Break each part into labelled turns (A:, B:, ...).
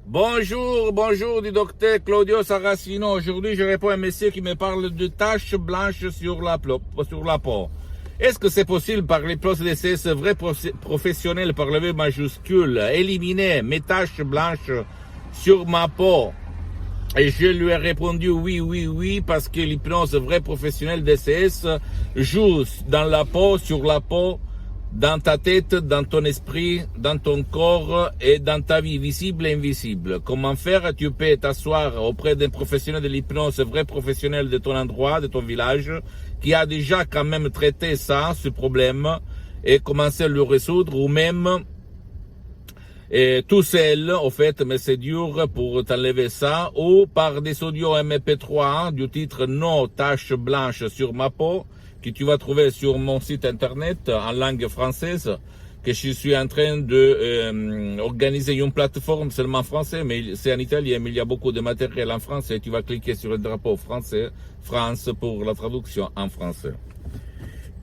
A: Bonjour du docteur Claudio Saracino. Aujourd'hui, je réponds à un monsieur qui me parle de taches blanches sur la peau. Est-ce que c'est possible par les procédés vrais professionnels par le V majuscule, éliminer mes taches blanches sur ma peau? Et je lui ai répondu oui, parce que l'hypnose vrai professionnel DCS joue dans la peau, sur la peau, dans ta tête, dans ton esprit, dans ton corps et dans ta vie visible et invisible. Comment faire? Tu peux t'asseoir auprès d'un professionnel de l'hypnose, vrai professionnel de ton endroit, de ton village, qui a déjà quand même traité ça, ce problème, et commencer à le résoudre, ou même tout seul, au fait, mais c'est dur pour t'enlever ça, ou par des audios MP3 du titre No taches blanches sur ma peau, que tu vas trouver sur mon site internet en langue française, que je suis en train de organiser une plateforme seulement français, mais c'est en italien, mais il y a beaucoup de matériel en français. Tu vas cliquer sur le drapeau français, France, pour la traduction en français.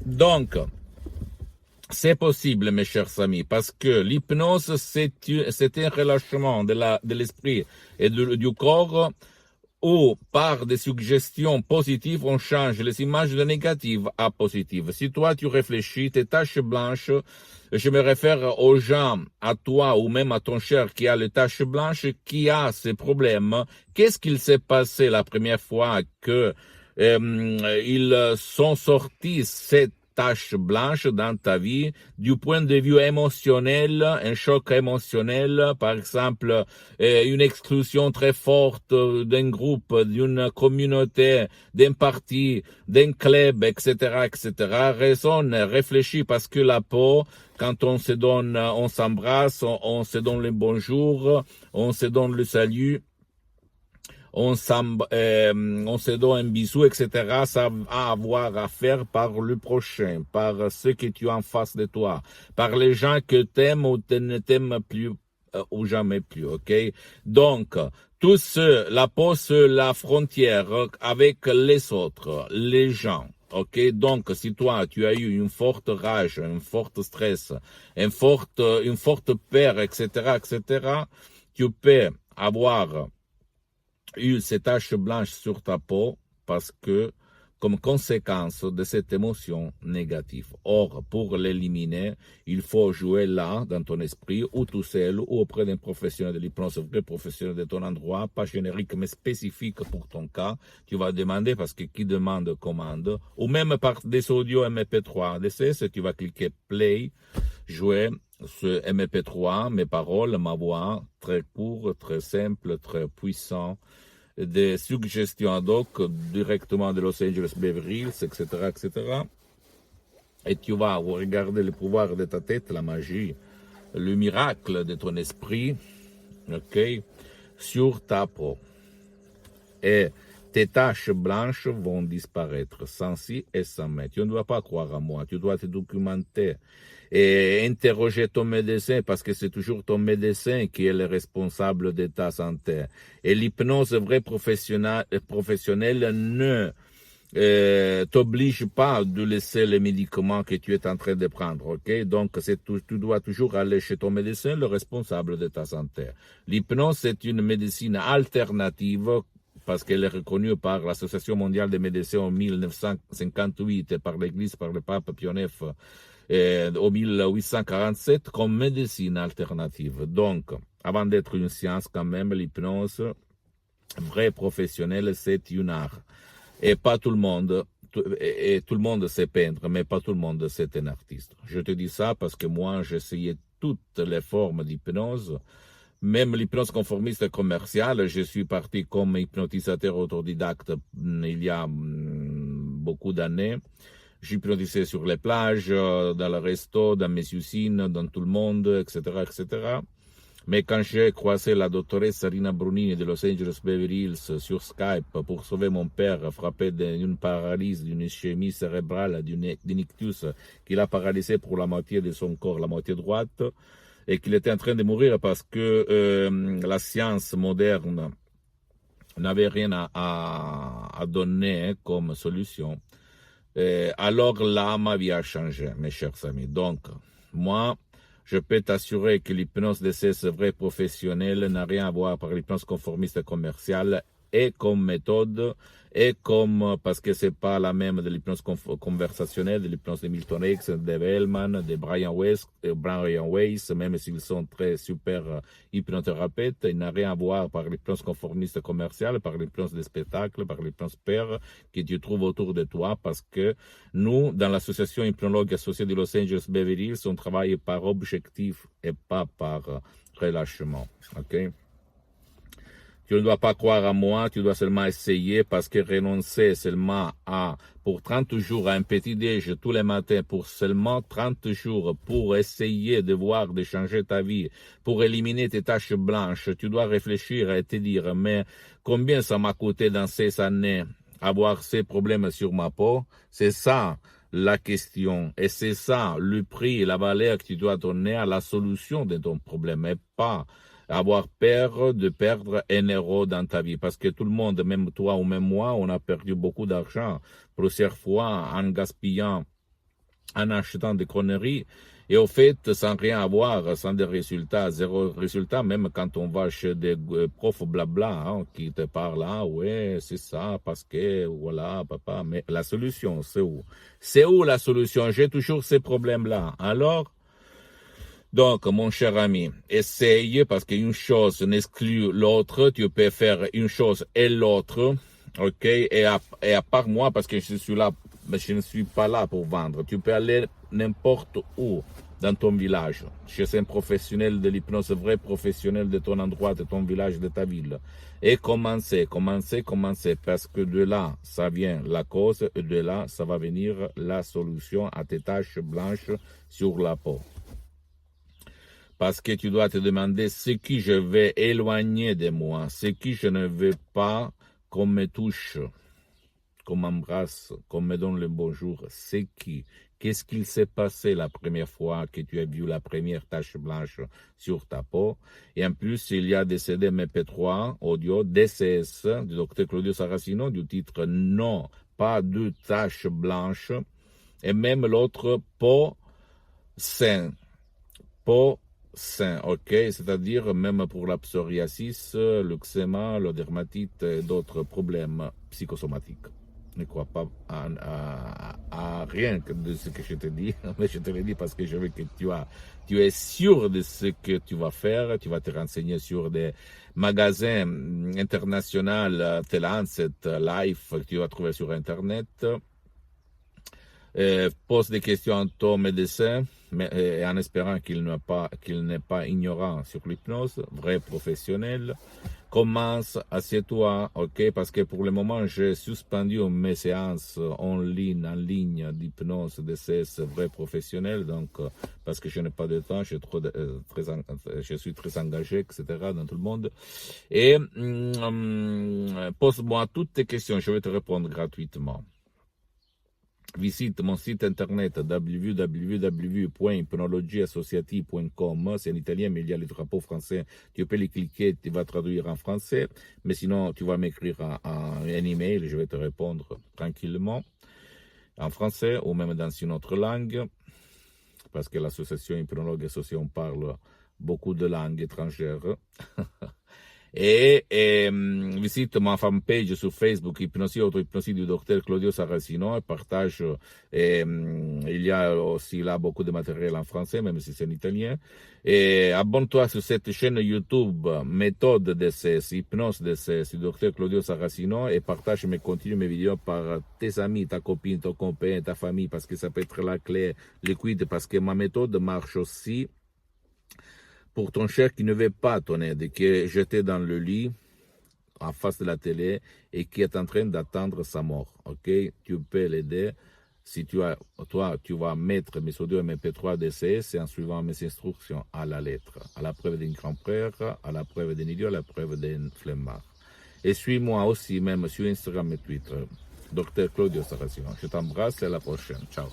A: Donc, c'est possible, mes chers amis, parce que l'hypnose, c'est un relâchement de l'esprit et du corps, où par des suggestions positives, on change les images de négatives à positives. Si toi, tu réfléchis, tes taches blanches, je me réfère aux gens, à toi ou même à ton cher qui a les taches blanches, qui a ces problèmes. Qu'est-ce qu'il s'est passé la première fois que ils sont sortis cette taches blanches dans ta vie, du point de vue émotionnel, un choc émotionnel, par exemple, une exclusion très forte d'un groupe, d'une communauté, d'un parti, d'un club, etc., Raisonne, réfléchis, parce que la peau, quand on se donne, on s'embrasse, on se donne le bonjour, on se donne le salut, on se donne un bisou, etc. Ça a à avoir à faire par le prochain, par ceux que tu as en face de toi, par les gens que t'aimes ou ne t'aimes plus ou jamais plus, ok? Donc, tout la peau, la frontière avec les autres, les gens. Ok, donc si toi tu as eu une forte rage, un fort stress, une forte peur, etc., tu peux avoir eu ces taches blanches sur ta peau parce que, comme conséquence de cette émotion négative. Or, pour l'éliminer, il faut jouer là, dans ton esprit, ou tout seul, ou auprès d'un professionnel de l'hypnose, vrai professionnel de ton endroit, pas générique, mais spécifique pour ton cas. Tu vas demander, parce que qui demande commande, ou même par des audios MP3. DCS, tu vas cliquer play, jouer ce MP3, mes paroles, ma voix, très court, très simple, très puissant, des suggestions ad hoc directement de Los Angeles Beverly Hills, etc. Et tu vas regarder le pouvoir de ta tête, la magie, le miracle de ton esprit, ok, sur ta peau. Et tes taches blanches vont disparaître sans si et sans mais. Tu ne dois pas croire à moi, tu dois te documenter et interroger ton médecin, parce que c'est toujours ton médecin qui est le responsable de ta santé. Et l'hypnose vraie professionnelle ne t'oblige pas de laisser les médicaments que tu es en train de prendre, ok? Donc, tu dois toujours aller chez ton médecin, le responsable de ta santé. L'hypnose, c'est une médecine alternative, parce qu'elle est reconnue par l'Association mondiale des médecins en 1958 et par l'Église, par le pape Pie IX en 1847 comme médecine alternative. Donc, avant d'être une science quand même, l'hypnose vraie professionnelle, c'est une art. Et pas tout le monde, et tout le monde sait peindre, mais pas tout le monde c'est un artiste. Je te dis ça parce que moi, j'ai essayé toutes les formes d'hypnose, même l'hypnose conformiste commerciale. Je suis parti comme hypnotisateur autodidacte il y a beaucoup d'années. J'hypnotisais sur les plages, dans le resto, dans mes usines, dans tout le monde, etc. Mais quand j'ai croisé la doctoresse Rina Brunini de Los Angeles Beverly Hills sur Skype pour sauver mon père frappé d'une paralysie, d'une ischémie cérébrale, d'un ictus qui l'a paralysé pour la moitié de son corps, la moitié droite, et qu'il était en train de mourir parce que la science moderne n'avait rien à donner comme solution. Alors là, ma vie a changé, mes chers amis. Donc, moi, je peux t'assurer que l'hypnose DCS vraie professionnelle n'a rien à voir par l'hypnose conformiste commerciale et comme méthode, et comme, parce que c'est pas la même de l'hypnose conversationnelle, de l'hypnose de Milton X, de Hellman, de Brian Weiss, même s'ils sont très super hypnothérapeutes, il n'a rien à voir par l'hypnose conformiste commerciale, par l'hypnose des spectacles, par l'hypnose pair que tu trouves autour de toi, parce que nous, dans l'association hypnologue associée de Los Angeles Beverly Hills, on travaille par objectif et pas par relâchement, ok? Tu ne dois pas croire à moi, tu dois seulement essayer parce que renoncer seulement pour 30 jours à un petit déj tous les matins pour seulement 30 jours pour essayer de voir, de changer ta vie, pour éliminer tes taches blanches, tu dois réfléchir et te dire, mais combien ça m'a coûté dans ces années avoir ces problèmes sur ma peau? C'est ça la question. Et c'est ça le prix et la valeur que tu dois donner à la solution de ton problème et pas avoir peur de perdre 1 € dans ta vie. Parce que tout le monde, même toi ou même moi, on a perdu beaucoup d'argent plusieurs fois en gaspillant, en achetant des conneries. Et au fait, sans rien avoir, sans des résultats, zéro résultat, même quand on va chez des profs blabla qui te parlent, ah ouais, c'est ça, parce que, voilà, papa. Mais la solution, c'est où? C'est où la solution? J'ai toujours ces problèmes-là. Alors, donc, mon cher ami, essaye parce qu'une chose n'exclut l'autre. Tu peux faire une chose et l'autre, ok? Et à part moi, parce que je suis là, mais je ne suis pas là pour vendre. Tu peux aller n'importe où dans ton village, chez un professionnel de l'hypnose, vrai professionnel de ton endroit, de ton village, de ta ville. Et commencer, parce que de là, ça vient la cause, et de là, ça va venir la solution à tes taches blanches sur la peau. Parce que tu dois te demander ce qui je vais éloigner de moi, ce qui je ne veux pas qu'on me touche, qu'on m'embrasse, qu'on me donne le bonjour, c'est qui? Qu'est-ce qu'il s'est passé la première fois que tu as vu la première tache blanche sur ta peau? Et en plus, il y a des CD MP3 audio DCS du docteur Claudio Saracino du titre Non, pas de taches blanches, et même l'autre peau sain, peau sain, ok, c'est-à-dire même pour la psoriasis, l'eczéma, la dermatite et d'autres problèmes psychosomatiques. Ne crois pas à rien de ce que je te dis, mais je te le dis parce que je veux que tu es sûr de ce que tu vas faire, tu vas te renseigner sur des magasins internationaux, The Lancet, Life, que tu vas trouver sur Internet. Pose des questions à ton médecin, mais en espérant qu'il n'est pas ignorant sur l'hypnose, vrai professionnel. Commence, assieds-toi, ok, parce que pour le moment, j'ai suspendu mes séances en ligne d'hypnose DCS vrai professionnel, donc parce que je n'ai pas de temps, je suis très engagé, etc., dans tout le monde. Et pose-moi toutes tes questions, je vais te répondre gratuitement. Visite mon site internet www.hypnologieassociative.com. C'est en italien, mais il y a les drapeaux français. Tu peux les cliquer, tu vas traduire en français. Mais sinon, tu vas m'écrire un email, je vais te répondre tranquillement en français ou même dans une autre langue. Parce que l'association Hypnologue Associée, on parle beaucoup de langues étrangères. Et visite ma fanpage sur Facebook, Hypnosie, auto-hypnosie du docteur Claudio Saracino, et partage, il y a aussi là beaucoup de matériel en français, même si c'est en italien. Et abonne-toi sur cette chaîne YouTube, méthode DCS, hypnose DCS, du docteur Claudio Saracino, et partage mes contenus, mes vidéos par tes amis, ta copine, ton copain, ta famille, parce que ça peut être la clé liquide, parce que ma méthode marche aussi pour ton cher qui ne veut pas ton aide, qui est jeté dans le lit, en face de la télé, et qui est en train d'attendre sa mort, ok? Tu peux l'aider. Si tu vas mettre mes audios MP3 DCS en suivant mes instructions à la lettre, à la preuve d'une grand-père, à la preuve d'un idiot, à la preuve d'un flemmard. Et suis-moi aussi, même sur Instagram et Twitter, Dr Claudio Saracino. Je t'embrasse et à la prochaine. Ciao.